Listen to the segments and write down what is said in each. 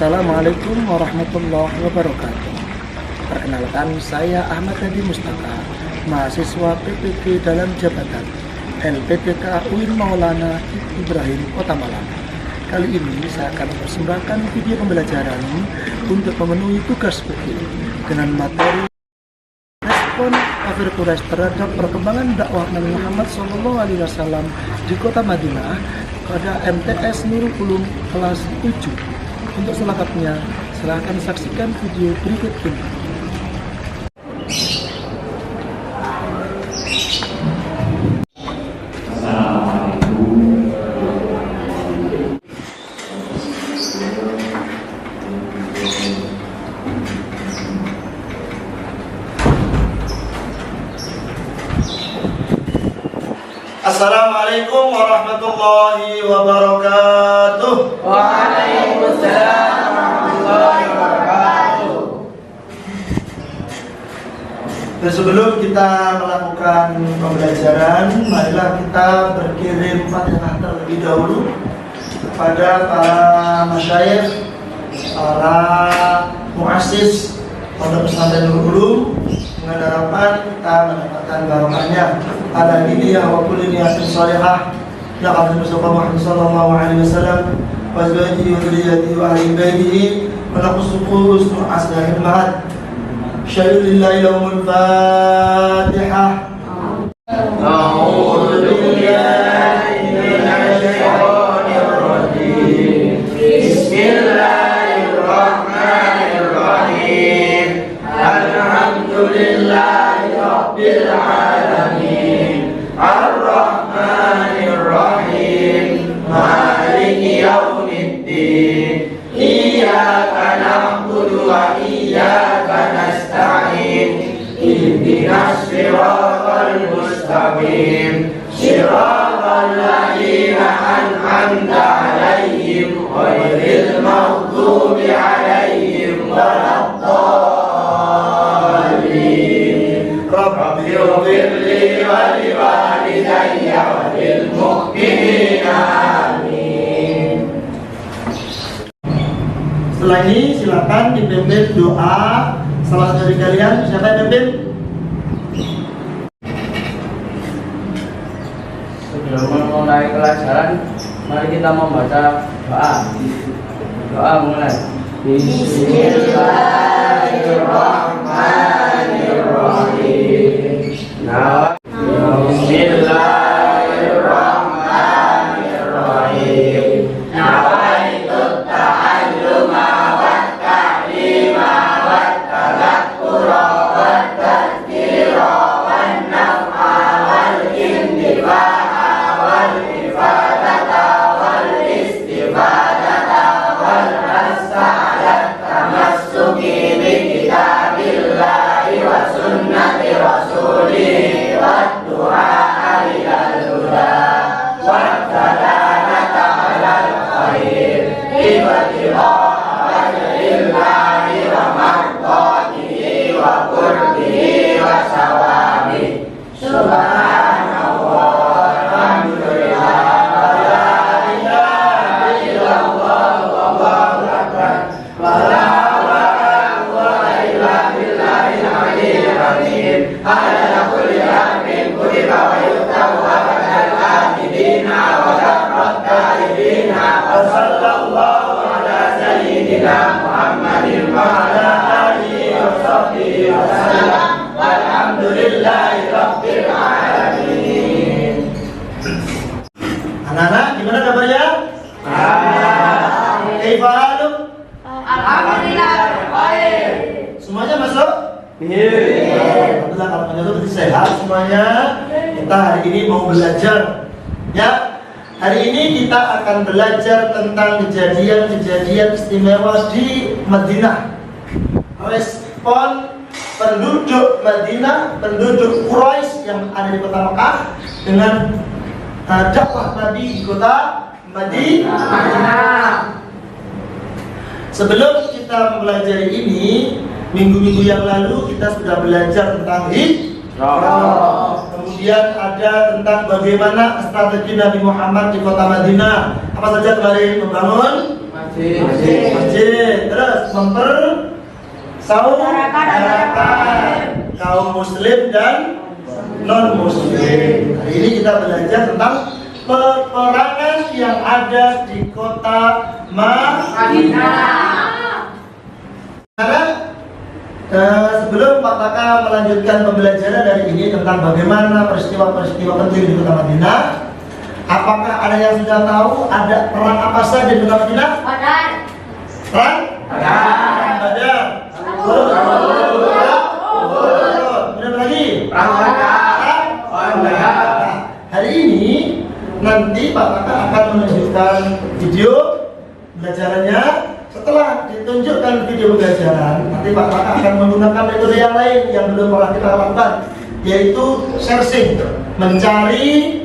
Assalamualaikum warahmatullahi wabarakatuh. Perkenalkan, saya Ahmad Hadi Mustaka, mahasiswa PPG dalam jabatan LPPK UIN Maulana Ibrahim Kota Malang. Kali ini saya akan mempersembahkan video pembelajaran untuk memenuhi tugas UI dengan materi respon Kafir Quraisy terhadap perkembangan dakwah Nabi Muhammad SAW di Kota Madinah pada MTS Nurul Ulum kelas 7. Untuk selengkapnya, silahkan saksikan video berikut ini. Assalamualaikum warahmatullahi wabarakatuh. Waalaikumsalam warahmatullahi wabarakatuh. Dan sebelum kita melakukan pembelajaran, marilah kita berkirim Fatihah terlebih dahulu kepada para masyayikh, para muassis Pondok Pesantren Nurul Ulum, dengan harapan kita mendapatkan barokahnya ala niyah wa kulli niyatin shalihah laqad Mustafa Muhammad sallallahu alaihi wasallam wa azwajihi wa dzurriyyatihi wa ahli baitihi wa naqsuqu husnul asrahil mahad syai'ulillahi lahumul fatihah. A'udzu billahi minasy syaithanir rajim. Bismillahirrahmanirrahim. Alhamdulillahi rabbil alamin. Ar-Rahmanir Rahim. Maliki yaumiddin. Iyyaka na'budu wa iyyaka nasta'in. Ihdinas siratal mustaqim. Siratal ladzina an'amta 'alaihim ghairil maghdubi 'alaihim waladdallin. Rabbighfirli wa liwalidayya wa lil mu'minina amin. Setelah ini silakan dipimpin doa salah satu dari kalian. Siapa yang pimpin? Sebelum memulai pelajaran, mari kita membaca doa. Doa mulai. Bismillahirrahmanirrahim. Bismillahirrahmanirrahim. Nawaitu ta'alluma wat ta'lima wat tadhakkura wat tadhkira wan naf'a wal intifa'a wal ifadata wal istifadata wal hassa 'ala tamassuki bi kitabillahi wa sunnati rasulih wa du'a ilal huda wa dalalata 'alal khair ibtigha wajhillahi wa mardatihi wa qurbihi wa sawabi. Subhanallah walhamdulillah wa la ilaha illallah wallahu akbar wa la hawla wa la quwwata illa billahil aliyyil azim. Ala kulli amrin kutiba wa yuktabu abadal abidina wa darrat ta'ibina wa sallallahu ala sayyidina Muhammadin wa ala alihi wa sahbihi wa sallam walhamdulillahi rabbil alamin. Anak-anak, gimana kabarnya? Kaifa haluk? Alhamdulillah baik. Semuanya masuk? Alhamdulillah, kalau menyatu berarti sehat semuanya. Kita hari ini mau belajar, ya. Hari ini kita akan belajar tentang kejadian-kejadian istimewa di Madinah. Respon penduduk Madinah, penduduk Quraisy yang ada di kota Mekah dengan dakwah Nabi di kota Madinah. Sebelum kita mempelajari ini, minggu-minggu yang lalu kita sudah belajar tentang hijrah. Kemudian ada tentang bagaimana strategi Nabi Muhammad di kota Madinah. Apa saja kemarin? Membangun masjid. Terus mempersaudarakan kaum muslim dan non muslim. Hari ini kita belajar tentang peperangan yang ada di kota Madinah. Sekarang sebelum Pak Taka melanjutkan pembelajaran dari ini tentang bagaimana peristiwa-peristiwa penting di kota Madinah, apakah ada yang sudah tahu ada perang apa saja di kota Madinah? Perang Badar. Kemudian lagi hari ini nanti Pak Taka akan menunjukkan video pembelajarannya. Setelah ditunjukkan video pembelajaran, nanti Pak Taka akan menggunakan metode yang lain yang belum pernah kita lakukan, yaitu searching, mencari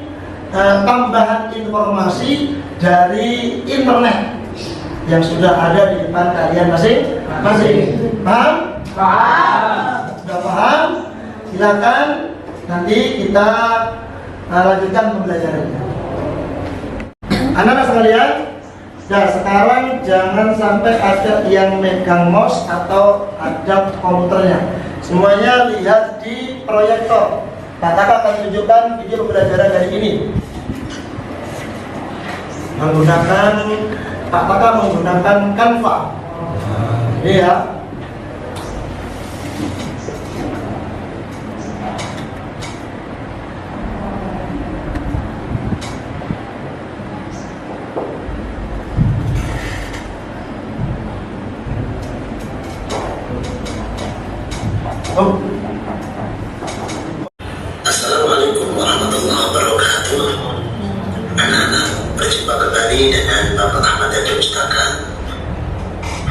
tambahan informasi dari internet yang sudah ada di depan kalian masing-masing. Paham? Sudah paham? Silakan nanti kita lanjutkan pembelajarannya. Anak-anak sekalian, nah sekarang jangan sampai ada yang megang mouse atau ada komputernya. Semuanya lihat di proyektor. Pak Taka akan tunjukkan video pembelajaran dari ini. Pak Taka menggunakan Canva. Ini ya. Assalamualaikum warahmatullahi wabarakatuh. Anak-anak, berjumpa kembali dengan Bapak Ahmad Dhani Mustaka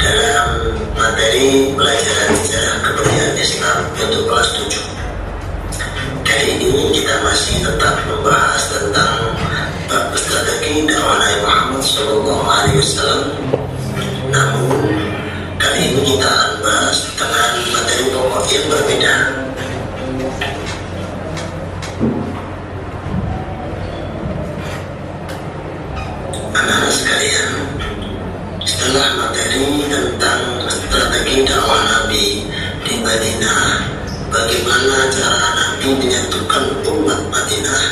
dalam materi pelajaran sejarah kebudayaan Islam untuk kelas 7. Kali ini kita masih tetap membahas tentang bab strategi dakwah Nabi Muhammad SAW. Namun kali ini kita akan bahas dengan materi pokok yang berbeda. Anak-anak sekalian, setelah materi tentang strategi dakwah Nabi di Madinah, bagaimana cara Nabi menyatukan umat Madinah,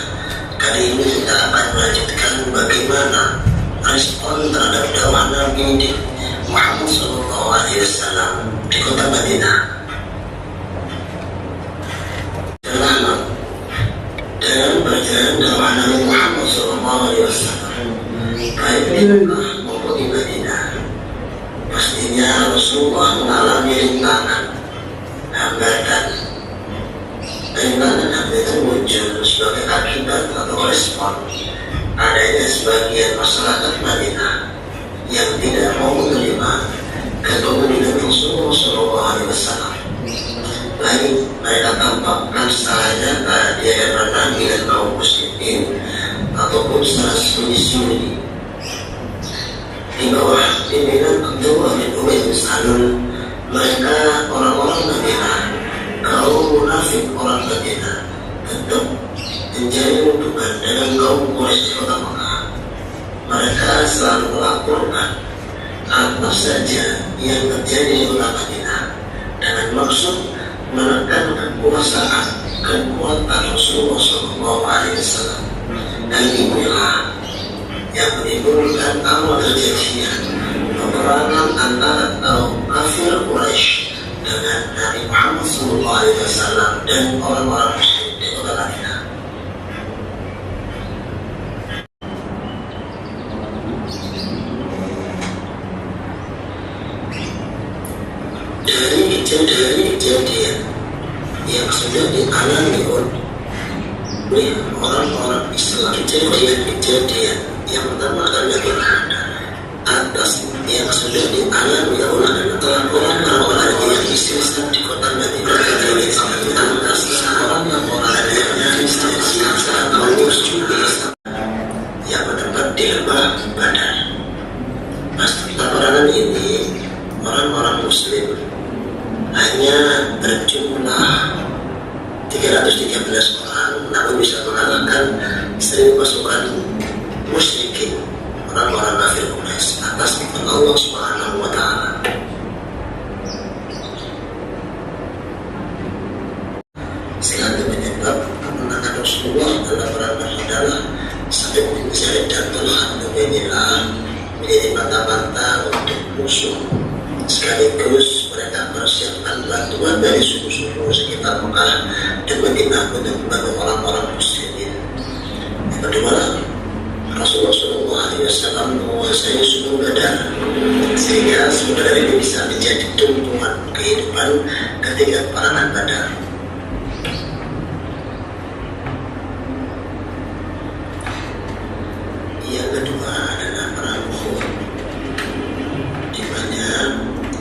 kali ini kita akan melanjutkan bagaimana respon terhadap dakwah Nabi di Muhammad SAW di kota Madinah. Dalam pelajaran dakwah Nabi Muhammad SAW, baik di Mekah maupun di Madinah, pastinya Rasulullah mengalami rintangan, hambatan. Rintangan itu muncul sebagai akibat atau respon adanya sebagian masyarakat Madinah yang tidak mau menerima kepemimpinan Rasulullah SAW. Lain mereka tampakkan secara nyata di hadapan Nabi dan kaum muslimin ataupun secara sembunyi-sembunyi. Di bawah pimpinan Abdullah bin Ubay bin Salul, mereka orang-orang Madinah, kaum munafik orang Madinah, tetap menjalin hubungan dengan kaum Quraisy di kota Mekah. Mereka selalu melaporkan apa saja yang terjadi di kota Madinah dengan maksud menekan kekuatan Rasulullah SAW. Dan inilah yang menimbulkan awal terjadinya peperangan antara kaum kafir Quraisy dengan Nabi Muhammad SAW dan orang-orang Muslim di kota Madinah. Dari kejadian yang sudah dialami oleh orang-orang Islam, kejadian yang pertama kali berada atas yang sudah dialami oleh orang-orang yang Islam di kota Madinah, atas orang-orang yang Islam yang mendapat di lembah Badar. Pas peperangan ini orang-orang Muslim hanya berjumlah 313 orang, namun bisa mengalahkan 1000 pasukan musyrikin, orang-orang kafir Quraisy atas Allah Subhanahu wa Ta'ala. Selalu menyebab kemenangan Rasulullah dalam perang adalah sampai bin Zaid dan Talha bin menjadi mata-mata untuk musuh. Sekaligus mereka persiapkan bantuan dari suku-suku sekitar Mekah dan Madinah untuk membantu orang-orang muslimin. Yang kedua, Rasulullah SAW menguasai suku Badar, sehingga suku Badar ini bisa menjadi tumpuan kehidupan ketika perangan Badar. Yang kedua adalah perang Uhud, di mana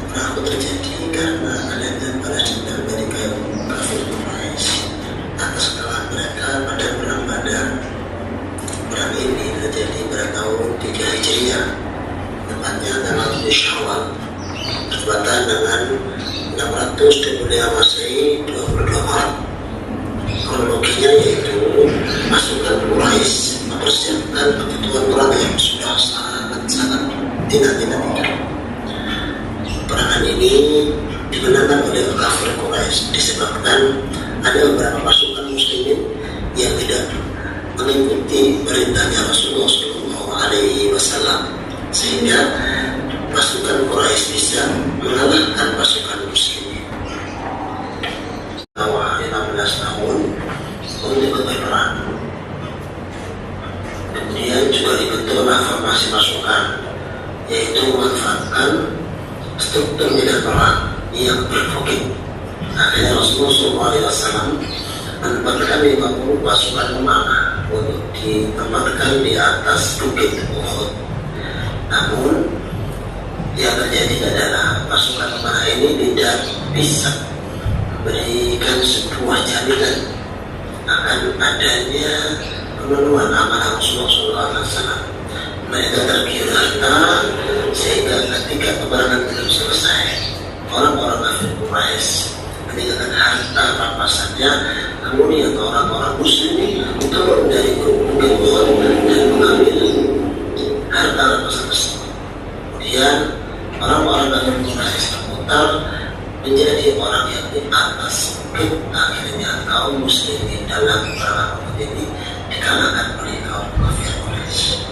perang Uhud terjadi karena adanya balas dendam dari kaum kafir Quraisy atas kesalahan mereka pada perang Badar. Perang ini terjadi pada tahun 3 Hijriah, tepatnya tanggal 7 Syawal, bertepatan dengan 625 Masehi 22 Maret. Kronologinya yaitu pasukan Quraisy mempersiapkan kebutuhan perang yang sudah sangat dinanti-nantikan. Perangan ini dimenangkan oleh kafir Quraisy disebabkan ada beberapa pasukan muslimin yang tidak mengikuti perintahnya Rasulullah SAW, sehingga pasukan Quraisy bisa mengalahkan pasukan muslimin. Selama 15 tahun untuk berperang. Kemudian juga dibentuk formasi pasukan, yaitu memanfaatkan struktur medan perang yang berbukit. Akhirnya Rasulullah SAW menempatkan 50 pasukan pemanah untuk ditempatkan di atas bukit Uhud. Namun yang terjadi adalah pasukan pemanah ini tidak bisa memberikan sebuah jaminan akan adanya pemenuhan amanah Rasulullah SAW. Mereka tergila-gila sehingga ketika peperangan belum selesai, orang-orang kafir Quraisy meninggalkan harta rampasannya. Kemudian orang-orang muslimin turun dari bukit Uhud dan mengambil harta rampasan tersebut. Kemudian orang-orang kafir Quraisy terputar menjadi orang yang di atas bukit. Akhirnya kaum muslimin dalam peperangan Uhud ini dikalahkan oleh kaum kafir Quraisy.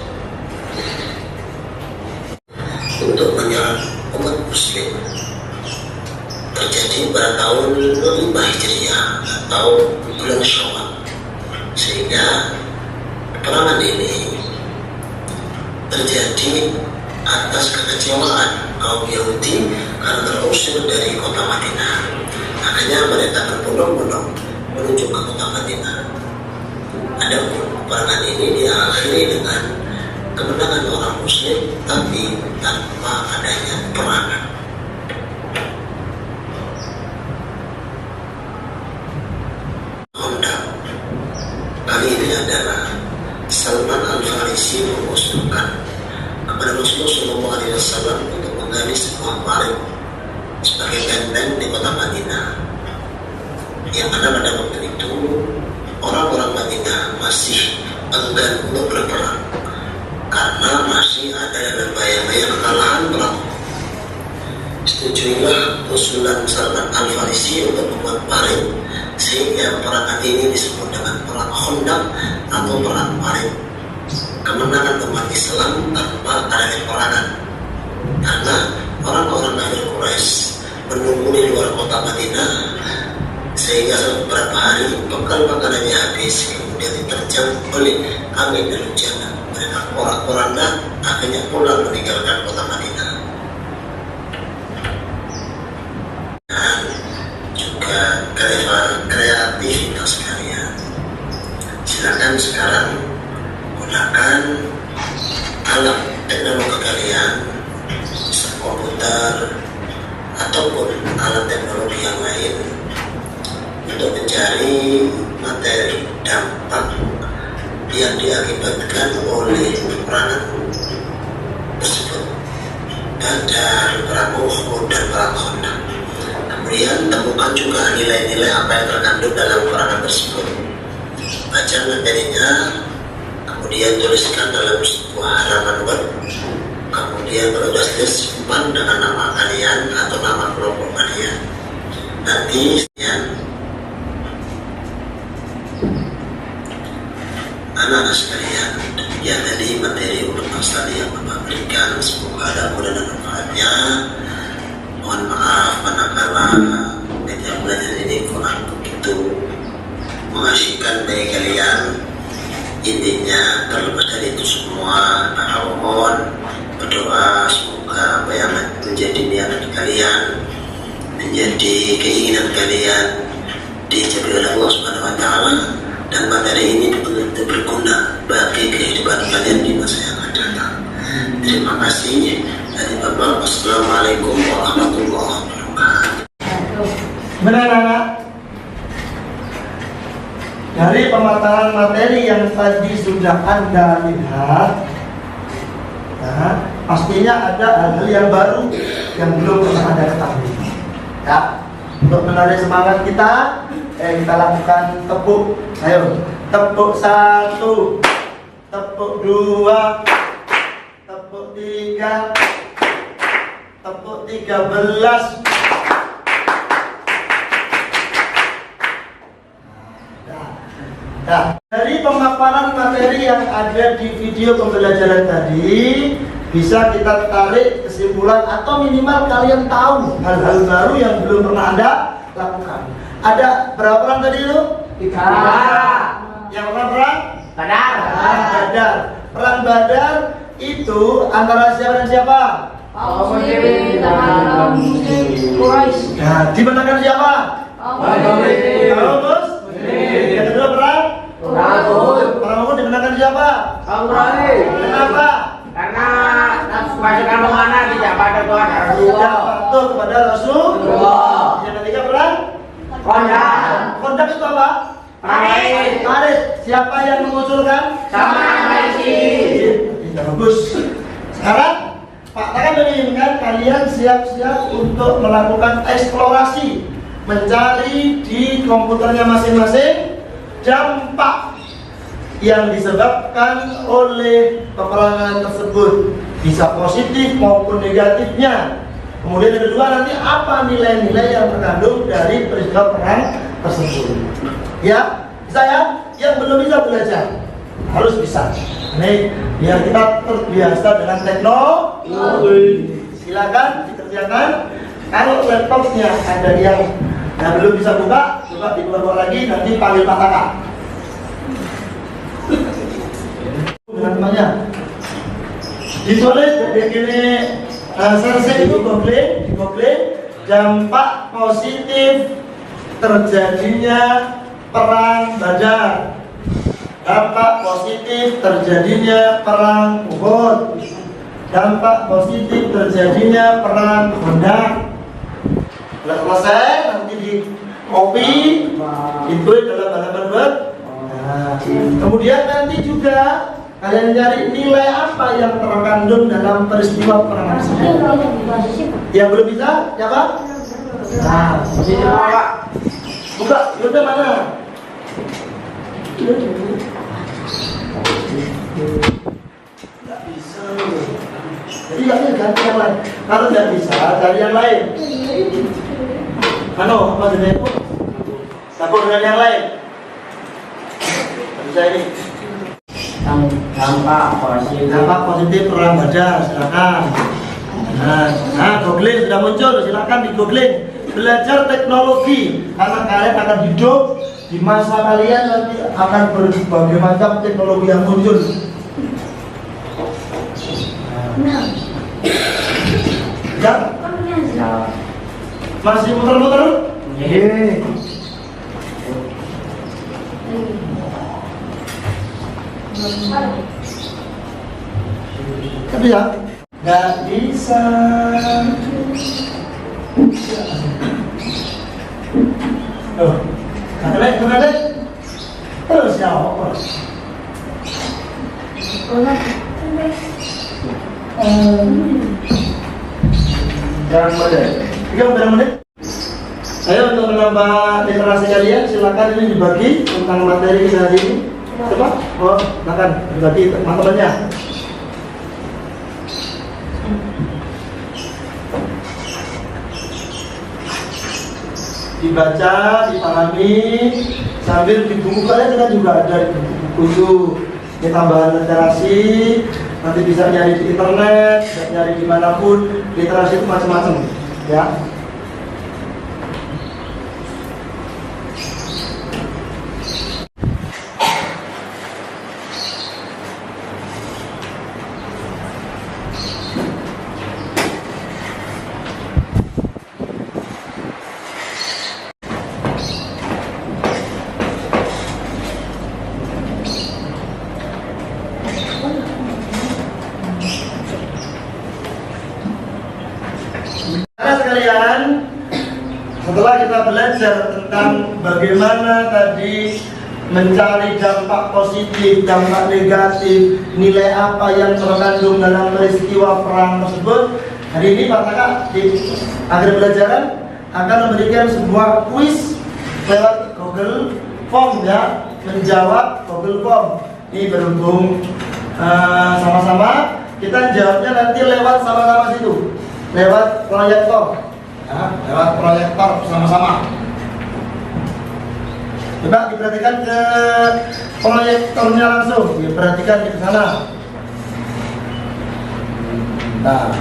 Untuk menyerang umat muslim terjadi pada tahun 5 Hijriah atau bulan Syawal, sehingga peperangan ini terjadi atas kekecewaan kaum Yahudi karena terusir dari kota Madinah. Akhirnya mereka berbondong-bondong menuju ke kota Madinah. Adapun peperangan ini diakhiri dengan kemenangan orang muslim, tapi tanpa adanya peperangan. Kali ini adalah Salman Al-Farisi mengusulkan kepada Rasulullah SAW untuk menggali sebuah parit sebagai benteng di kota Madinah, yang mana pada waktu itu orang-orang Madinah masih enggan untuk berperang karena masih ada dalam bayang-bayang kekalahan perang. Setujuilah usulan Salman Al-Farisi untuk membuat parit, sehingga perangan ini disebut dengan perang Khandaq atau perang parit, kemenangan umat Islam tanpa adanya peperangan. Karena orang-orang kafir Quraisy menunggu di luar kota Madinah, sehingga beberapa hari bekal makanannya habis, kemudian diterjang oleh angin dan hujan. Mereka porak-poranda akhirnya pulang meninggalkan kota Madinah. Dan juga kreativitas kalian, silakan sekarang gunakan alat teknologi kalian, komputer ataupun alat teknologi yang lain, untuk mencari materi dampak yang diakibatkan oleh peperangan tersebut, Badar, perang Uhud dan perang Khandaq. Kemudian temukan juga nilai-nilai apa yang terkandung dalam peperangan tersebut. Baca materinya, kemudian tuliskan dalam sebuah halaman web, kemudian kemudian bertugas simpan dengan nama kalian atau nama kelompok kalian. Nanti anak-anak sekalian, yang tadi materi untuk Mas yang Bapak berikan, semoga ada mudah dan manfaatnya. Mohon maaf manakala media belajar ini kurang begitu mengasyikkan bagi kalian. Intinya terlepas dari itu semua, mohon berdoa semoga apa yang menjadi niat kalian, menjadi keinginan kalian dicapai oleh Allah Subhanahu wa Ta'ala, dan materi ini betul-betul berguna bagi kehidupan kalian di masa yang akan datang. Terima kasih. Dari Bapak, Wassalamualaikum warahmatullahi wabarakatuh. Benar anak? Dari pemaparan materi yang tadi sudah Anda lihat, nah, pastinya ada hal-hal yang baru yang belum pernah Anda ketahui. Ya, untuk menarik semangat kita lakukan tepuk. Ayo, tepuk 1, tepuk 2, tepuk 3, tepuk 13. Nah, dari pemaparan materi yang ada di video pembelajaran tadi, bisa kita tarik kesimpulan atau minimal kalian tahu hal-hal baru yang belum pernah Anda lakukan. Ada berapa orang tadi itu? 3. Yang perang? Badar. Badar. Perang Badar itu antara siapa dan siapa? Muslim dan Quraisy. Nah, dimenangkan siapa? Muslim. Yang kedua perang? Perang Uhud dimenangkan siapa? Kenapa? Karena pasukan pemanah tidak patuh kepada Rasulullah. Tidak patuh kepada Rasulullah. Yang ketiga perang? Kondak itu apa? Paris. Siapa yang mengusulkan? Sama Malaysia. Bagus. Sekarang Pak Takan menginginkan kalian siap-siap untuk melakukan eksplorasi, mencari di komputernya masing-masing dampak yang disebabkan oleh peperangan tersebut, bisa positif maupun negatifnya. Kemudian yang kedua, nanti apa nilai-nilai yang terkandung dari peristiwa perang tersebut. Ya, saya yang belum bisa belajar harus bisa. Ini biar kita terbiasa dengan teknologi. Silakan dikerjakan. Kalau laptopnya ada yang belum bisa buka, coba dibuat lagi, nanti panggil Pak Taka. Dengan temannya ditulis begini, selesai itu googling dampak positif terjadinya perang Badar, dampak positif terjadinya perang Uhud, dampak positif terjadinya perang Kondak. Setelah selesai nanti di copy, ditulis dalam halaman web. Nah, kemudian nanti juga kalian cari nilai apa yang terkandung dalam peristiwa perang tersebut. Yang belum bisa, siapa? Nah, sini Pak. Buka, Yaudah mana? Tidak bisa. Jadi nggak bisa ganti yang lain. Kalau tidak bisa, cari yang lain. Apa jenis itu? Campur dengan yang lain. Bisa ini. Dampak positif perang Badar, silakan. Nah, googling sudah muncul, silakan di googling. Belajar teknologi, karena kalian akan hidup di masa kalian nanti akan berbagai macam teknologi yang muncul. Ya? Masih muter-muter? Tapi ya, nggak bisa. Kena terus ya. Berapa menit? Ayo untuk menambah literasi kalian, silakan ini dibagi tentang materi kita hari ini. Coba, silakan dibagi teman-temannya. dibaca, dipahami, sambil di buku kalian kan juga ada di buku itu. Ini tambahan literasi, nanti bisa nyari di internet, bisa nyari dimanapun. Literasi itu macam-macam, ya. Karena sekalian, setelah kita belajar tentang bagaimana tadi mencari dampak positif, dampak negatif, nilai apa yang terkandung dalam peristiwa perang tersebut, hari ini Pak Taka di akhir pelajaran akan memberikan sebuah kuis lewat Google Form, ya, menjawab Google Form. Ini berhubung sama-sama kita jawabnya nanti lewat sama-sama situ, lewat proyektor, ya, lewat proyektor bersama-sama. Coba diperhatikan ke proyektornya langsung, diperhatikan ke sana. Nah,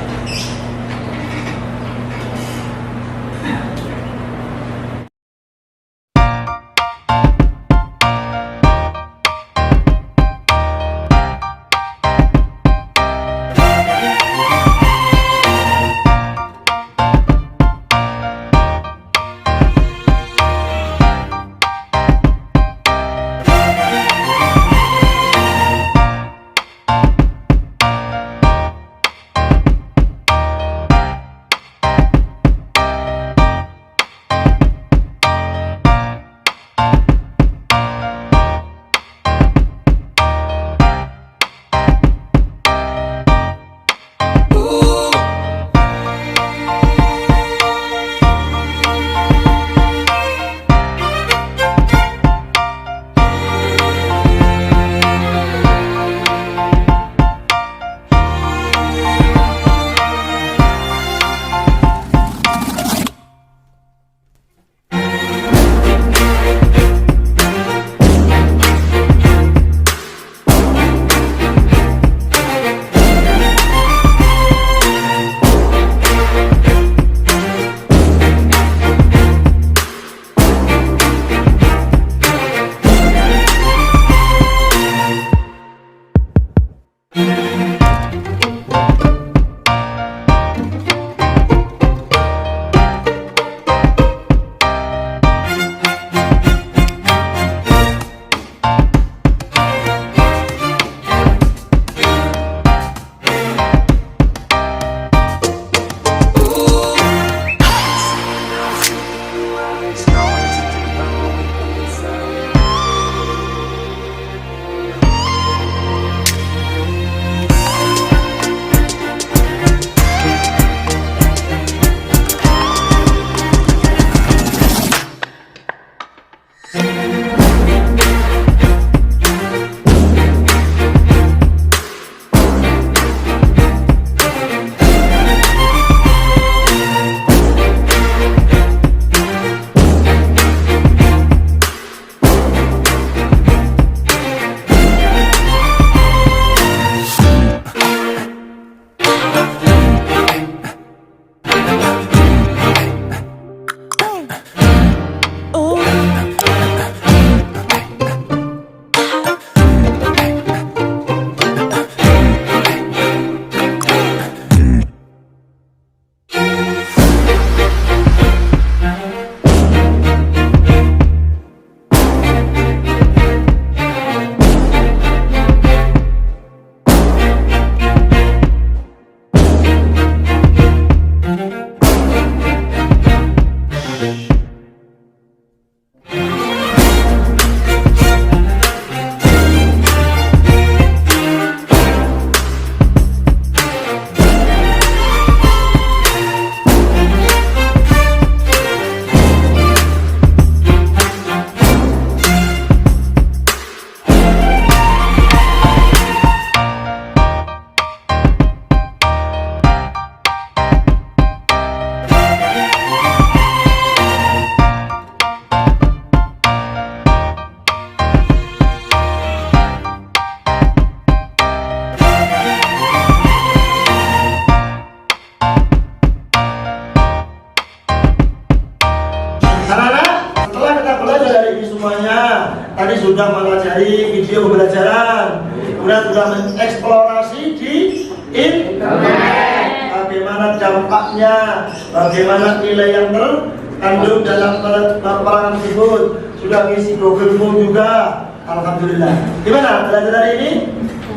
sudah mempelajari video pembelajaran, kemudian sudah mengeksplorasi di internet. Bagaimana dampaknya, bagaimana nilai yang terkandung dalam peperangan tersebut. Sudah ngisi Google Form juga. Alhamdulillah. Gimana belajar hari ini?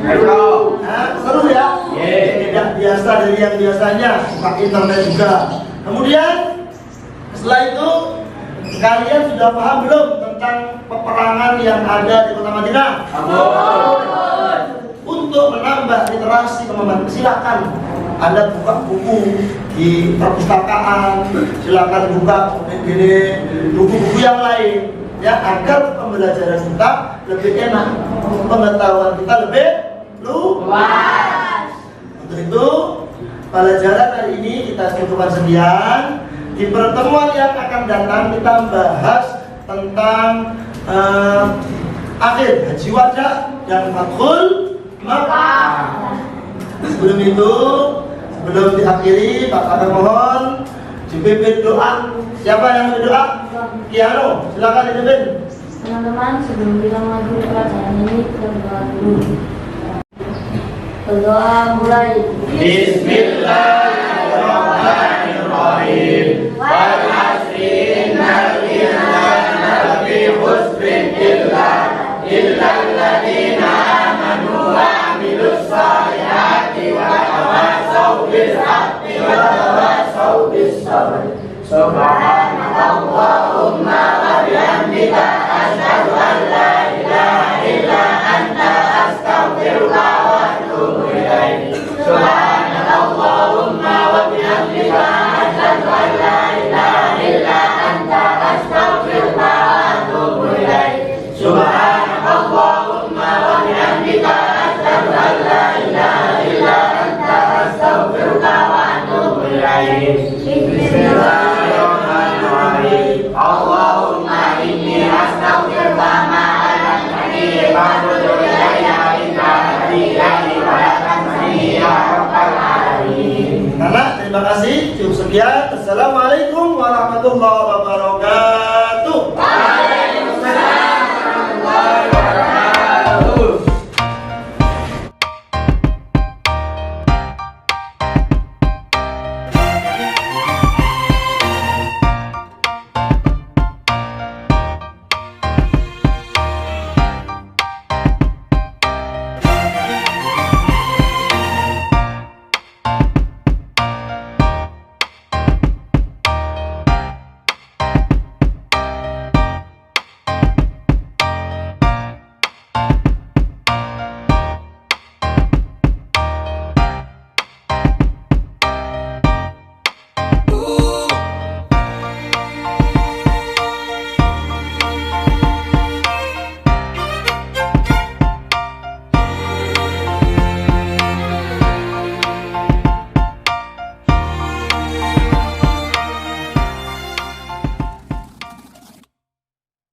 Seru ya? Tidak biasa dari yang biasanya, pakai internet juga. Kemudian setelah itu kalian sudah paham belum tentang peperangan yang ada di Kota Madinah? Untuk menambah literasi teman-teman, silakan Anda buka buku di perpustakaan, silakan buka buku-buku yang lain, ya, agar pembelajaran kita lebih enak, pengetahuan kita lebih luas. Untuk itu, pelajaran hari ini kita cukupkan sekian. Di pertemuan yang akan datang kita bahas tentang akhir Haji Wada dan Fathul Makkah. Sebelum itu, sebelum diakhiri, Pak Kadang mohon dipimpin doa. Siapa yang berdoa? Kiano, silakan dipimpin. Teman-teman, sebelum kita mengakhiri pelajaran ini, kita berdoa dulu. Berdoa mulai. Bismillahirrahmanirrahim. Wal asri innal insana lafi khusrin illa alladziina amanu wa 'amilus shalihati wa tawassaw bil haqqi wa tawassaw bis sabr. Subhanallahumma wa bihamdika asyhadu an la ilaha illa anta astaghfiruka wa atubu ilaik. Subhanallahumma wa bihamdika asyhadu an la ilaha illa anta astaghfiruka wa atubu ilaik. Subhanallahumma wa bihamdika asyhadu an la ilaha illa anta astaghfiruka wa atubu ilaik. Bismillahirrahmanirrahim. Allahumma inni astaghfiruka ma alamtani fa'budu ilayya innaka billahi wa la ya rabbal alamin. Anak, terima kasih. Cukup sekian. Assalamualaikum.